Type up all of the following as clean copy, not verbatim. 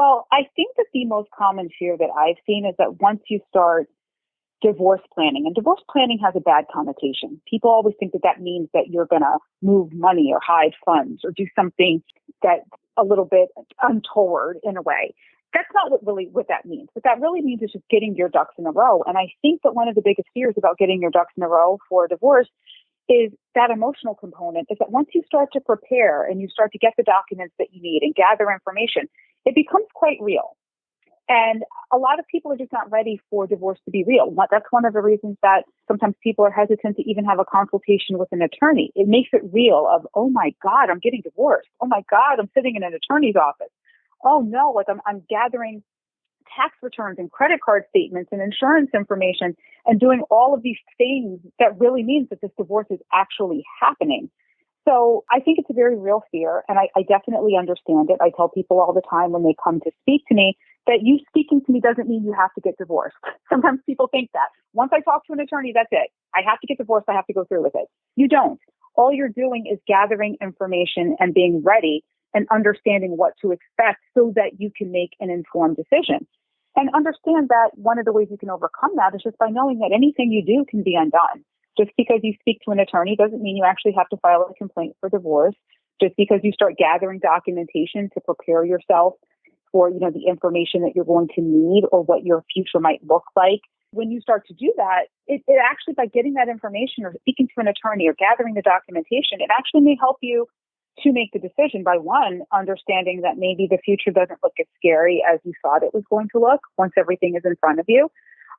Well, I think that the most common fear that I've seen is that once you start divorce planning, and divorce planning has a bad connotation. People always think that that means that you're going to move money or hide funds or do something that's a little bit untoward in a way. That's not what that means. What that really means is just getting your ducks in a row. And I think that one of the biggest fears about getting your ducks in a row for a divorce is that emotional component, is that once you start to prepare and you start to get the documents that you need and gather information, it becomes quite real. And a lot of people are just not ready for divorce to be real. That's one of the reasons that sometimes people are hesitant to even have a consultation with an attorney. It makes it real of, oh my God, I'm getting divorced. Oh my God, I'm sitting in an attorney's office. Oh no, like I'm gathering tax returns and credit card statements and insurance information and doing all of these things that really means that this divorce is actually happening. So I think it's a very real fear, and I definitely understand it. I tell people all the time when they come to speak to me that you speaking to me doesn't mean you have to get divorced. Sometimes people think that. Once I talk to an attorney, that's it. I have to get divorced. I have to go through with it. You don't. All you're doing is gathering information and being ready and understanding what to expect so that you can make an informed decision. And understand that one of the ways you can overcome that is just by knowing that anything you do can be undone. Just because you speak to an attorney doesn't mean you actually have to file a complaint for divorce. Just because you start gathering documentation to prepare yourself for, the information that you're going to need or what your future might look like. When you start to do that, it actually, by getting that information or speaking to an attorney or gathering the documentation, it actually may help you to make the decision by, one, understanding that maybe the future doesn't look as scary as you thought it was going to look once everything is in front of you.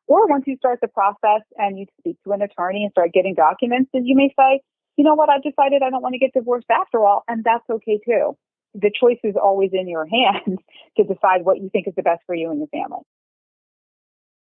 Or once you start the process and you speak to an attorney and start getting documents, then you may say, you know what, I've decided I don't want to get divorced after all, and that's okay too. The choice is always in your hands to decide what you think is the best for you and your family.